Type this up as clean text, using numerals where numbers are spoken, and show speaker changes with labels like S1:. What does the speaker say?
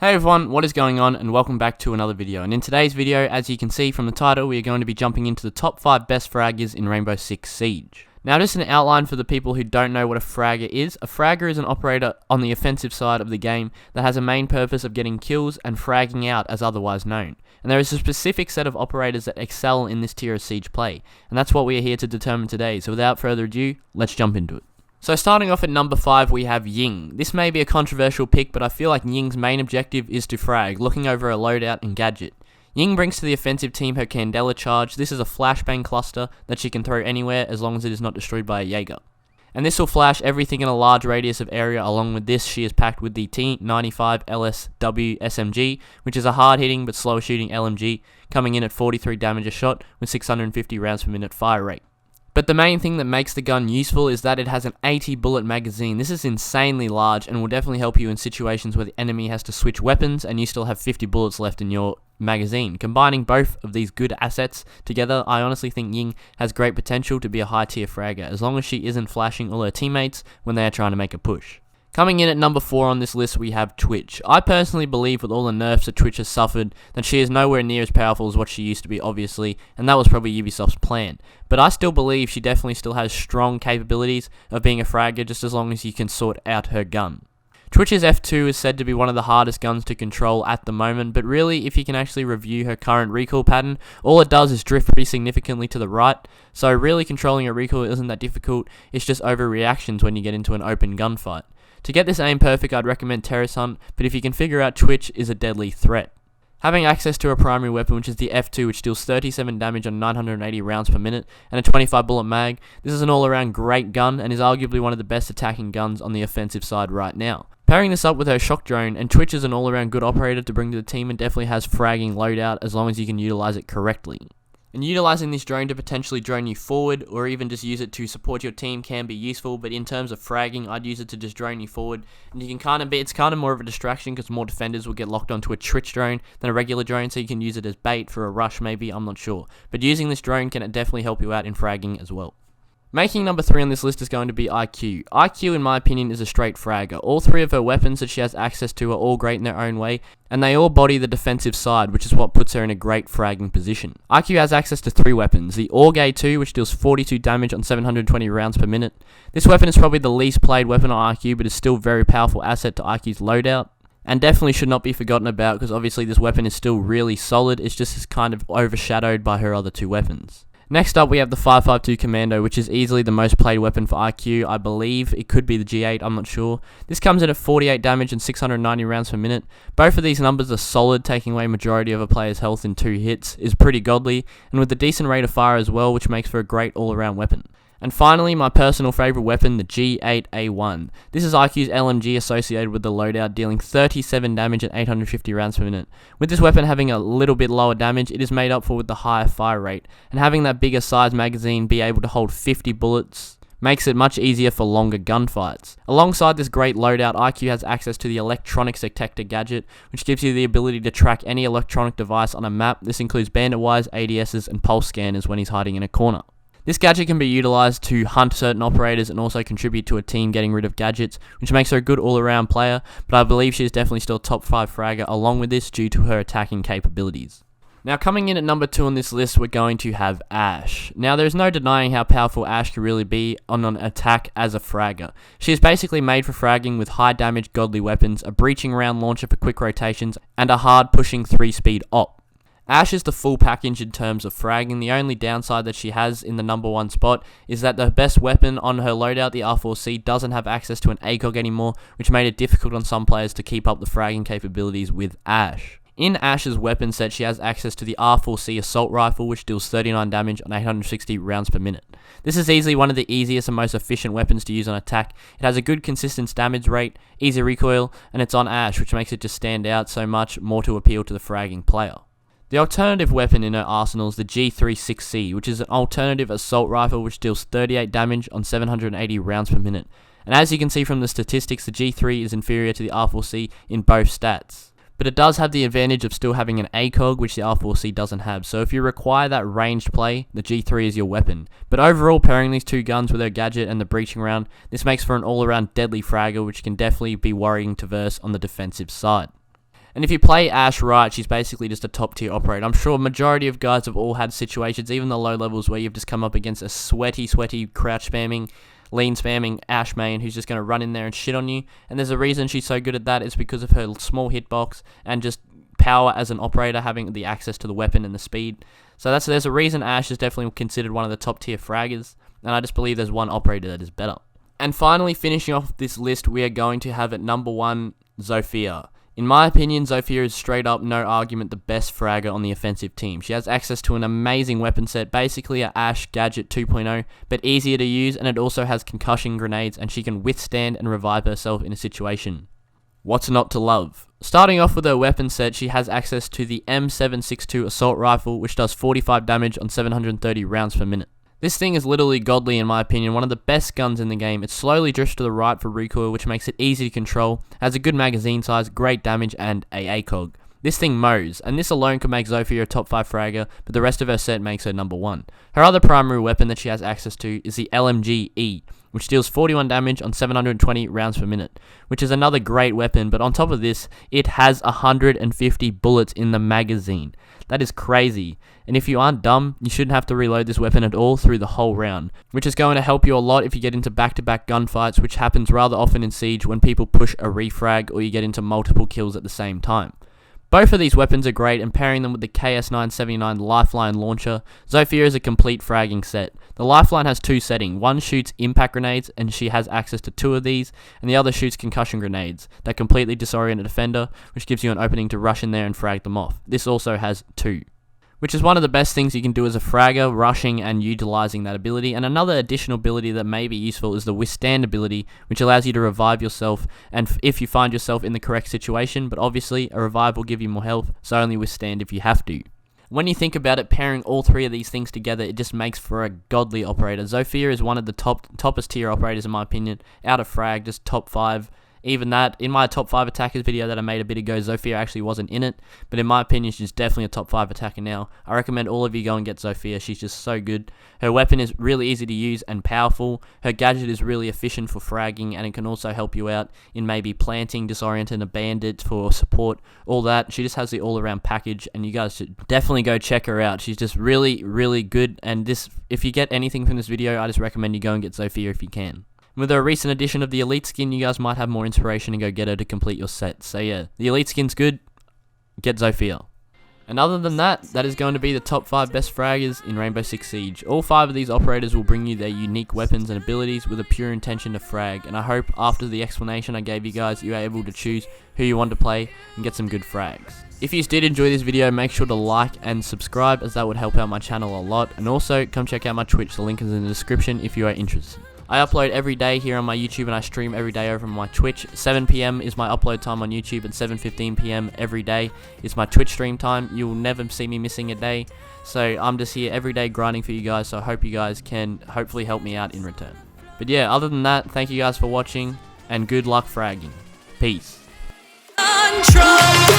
S1: Hey everyone, what is going on, and welcome back to another video. And in today's video, as you can see from the title, we are going to be jumping into the top 5 best fraggers in Rainbow Six Siege. Now just an outline for the people who don't know what a fragger is. A fragger is an operator on the offensive side of the game that has a main purpose of getting kills and fragging out as otherwise known. And there is a specific set of operators that excel in this tier of Siege play, and that's what we are here to determine today. So without further ado, let's jump into it. So starting off at number 5, we have Ning. This may be a controversial pick, but I feel like Ning's main objective is to frag, looking over a loadout and gadget. Ning brings to the offensive team her Candela charge. This is a flashbang cluster that she can throw anywhere as long as it is not destroyed by a Jaeger. And this will flash everything in a large radius of area. Along with this, she is packed with the T95 LSW SMG, which is a hard-hitting but slow-shooting LMG, coming in at 43 damage a shot with 650 rounds per minute fire rate. But the main thing that makes the gun useful is that it has an 80 bullet magazine. This is insanely large and will definitely help you in situations where the enemy has to switch weapons and you still have 50 bullets left in your magazine. Combining both of these good assets together, I honestly think Ning has great potential to be a high tier fragger, as long as she isn't flashing all her teammates when they are trying to make a push. Coming in at number 4 on this list, we have Twitch. I personally believe with all the nerfs that Twitch has suffered, that she is nowhere near as powerful as what she used to be, obviously, and that was probably Ubisoft's plan. But I still believe she definitely still has strong capabilities of being a fragger, just as long as you can sort out her gun. Twitch's F2 is said to be one of the hardest guns to control at the moment, but really, if you can actually review her current recoil pattern, all it does is drift pretty significantly to the right, so really controlling a recoil isn't that difficult. It's just overreactions when you get into an open gunfight. To get this aim perfect, I'd recommend Terrace Hunt, but if you can figure out Twitch is a deadly threat. Having access to a primary weapon, which is the F2, which deals 37 damage on 980 rounds per minute, and a 25 bullet mag, this is an all-around great gun, and is arguably one of the best attacking guns on the offensive side right now. Pairing this up with her shock drone, and Twitch is an all-around good operator to bring to the team and definitely has fragging loadout as long as you can utilize it correctly. And utilizing this drone to potentially drone you forward, or even just use it to support your team, can be useful, but in terms of fragging, I'd use it to just drone you forward, and you can it's kind of more of a distraction because more defenders will get locked onto a Twitch drone than a regular drone, so you can use it as bait for a rush maybe, I'm not sure. But using this drone can definitely help you out in fragging as well. Making number 3 on this list is going to be IQ. IQ, in my opinion, is a straight fragger. All 3 of her weapons that she has access to are all great in their own way, and they all body the defensive side, which is what puts her in a great fragging position. IQ has access to 3 weapons. The Org A2, which deals 42 damage on 720 rounds per minute. This weapon is probably the least played weapon on IQ, but is still a very powerful asset to IQ's loadout. And definitely should not be forgotten about, because obviously this weapon is still really solid, it's just kind of overshadowed by her other 2 weapons. Next up, we have the 5.52 Commando, which is easily the most played weapon for IQ. I believe it could be the G8, I'm not sure. This comes in at 48 damage and 690 rounds per minute. Both of these numbers are solid, taking away majority of a player's health in 2 hits is pretty godly, and with a decent rate of fire as well, which makes for a great all-around weapon. And finally, my personal favourite weapon, the G8A1. This is IQ's LMG associated with the loadout, dealing 37 damage and 850 rounds per minute. With this weapon having a little bit lower damage, it is made up for with the higher fire rate, and having that bigger size magazine be able to hold 50 bullets makes it much easier for longer gunfights. Alongside this great loadout, IQ has access to the electronics detector gadget, which gives you the ability to track any electronic device on a map. This includes bandit wires, ADSs, and pulse scanners when he's hiding in a corner. This gadget can be utilized to hunt certain operators and also contribute to a team getting rid of gadgets, which makes her a good all-around player, but I believe she is definitely still a top 5 fragger along with this due to her attacking capabilities. Now coming in at number 2 on this list, we're going to have Ashe. Now there's no denying how powerful Ashe can really be on an attack as a fragger. She is basically made for fragging with high damage godly weapons, a breaching round launcher for quick rotations, and a hard pushing 3-speed op. Ashe is the full package in terms of fragging. The only downside that she has in the number 1 spot is that the best weapon on her loadout, the R4C, doesn't have access to an ACOG anymore, which made it difficult on some players to keep up the fragging capabilities with Ashe. In Ashe's weapon set, she has access to the R4C assault rifle, which deals 39 damage on 860 rounds per minute. This is easily one of the easiest and most efficient weapons to use on attack. It has a good consistent damage rate, easy recoil, and it's on Ashe, which makes it just stand out so much more to appeal to the fragging player. The alternative weapon in her arsenal is the G36C, which is an alternative assault rifle which deals 38 damage on 780 rounds per minute. And as you can see from the statistics, the G3 is inferior to the R4C in both stats. But it does have the advantage of still having an ACOG, which the R4C doesn't have. So if you require that ranged play, the G3 is your weapon. But overall, pairing these 2 guns with her gadget and the breaching round, this makes for an all-around deadly fragger, which can definitely be worrying to verse on the defensive side. And if you play Ashe right, she's basically just a top tier operator. I'm sure majority of guys have all had situations, even the low levels, where you've just come up against a sweaty crouch spamming, lean spamming Ashe main who's just going to run in there and shit on you. And there's a reason she's so good at that. It's because of her small hitbox and just power as an operator, having the access to the weapon and the speed. So there's a reason Ashe is definitely considered one of the top tier fraggers. And I just believe there's one operator that is better. And finally, finishing off this list, we are going to have at number 1, Zofia. In my opinion, Zofia is straight up, no argument, the best fragger on the offensive team. She has access to an amazing weapon set, basically a Ashe Gadget 2.0, but easier to use, and it also has concussion grenades, and she can withstand and revive herself in a situation. What's not to love? Starting off with her weapon set, she has access to the M762 assault rifle, which does 45 damage on 730 rounds per minute. This thing is literally godly in my opinion, one of the best guns in the game. It slowly drifts to the right for recoil, which makes it easy to control, has a good magazine size, great damage, and a ACOG. This thing mows, and this alone could make Zofia a top 5 fragger, but the rest of her set makes her number 1. Her other primary weapon that she has access to is the LMG-E, which deals 41 damage on 720 rounds per minute, which is another great weapon, but on top of this, it has 150 bullets in the magazine. That is crazy, and if you aren't dumb, you shouldn't have to reload this weapon at all through the whole round, which is going to help you a lot if you get into back-to-back gunfights, which happens rather often in Siege when people push a refrag or you get into multiple kills at the same time. Both of these weapons are great, and pairing them with the KS979 Lifeline launcher, Zofia is a complete fragging set. The Lifeline has 2 settings. One shoots impact grenades, and she has access to 2 of these, and the other shoots concussion grenades that completely disorient a defender, which gives you an opening to rush in there and frag them off. This also has 2. Which is one of the best things you can do as a fragger, rushing and utilizing that ability. And another additional ability that may be useful is the withstand ability, which allows you to revive yourself, and if you find yourself in the correct situation, but obviously a revive will give you more health, so only withstand if you have to. When you think about it, pairing all 3 of these things together, it just makes for a godly operator. Zofia is one of the toppest tier operators in my opinion, out of frag, just top 5. Even that, in my top 5 attackers video that I made a bit ago, Zofia actually wasn't in it, but in my opinion, she's definitely a top 5 attacker now. I recommend all of you go and get Zofia. She's just so good. Her weapon is really easy to use and powerful. Her gadget is really efficient for fragging, and it can also help you out in maybe planting, disorienting a bandit for support, all that. She just has the all-around package, and you guys should definitely go check her out. She's just really, really good, and if you get anything from this video, I just recommend you go and get Zofia if you can. With a recent addition of the Elite skin, you guys might have more inspiration and go get her to complete your set. So yeah, the Elite skin's good, get Zofia. And other than that, that is going to be the top 5 best fraggers in Rainbow Six Siege. All 5 of these operators will bring you their unique weapons and abilities with a pure intention to frag. And I hope after the explanation I gave you guys, you are able to choose who you want to play and get some good frags. If you did enjoy this video, make sure to like and subscribe, as that would help out my channel a lot. And also, come check out my Twitch, the link is in the description if you are interested. I upload every day here on my YouTube, and I stream every day over on my Twitch. 7 PM is my upload time on YouTube, and 7:15 PM every day is my Twitch stream time. You will never see me missing a day. So I'm just here every day grinding for you guys, so I hope you guys can hopefully help me out in return. But yeah, other than that, thank you guys for watching, and good luck fragging. Peace. Control.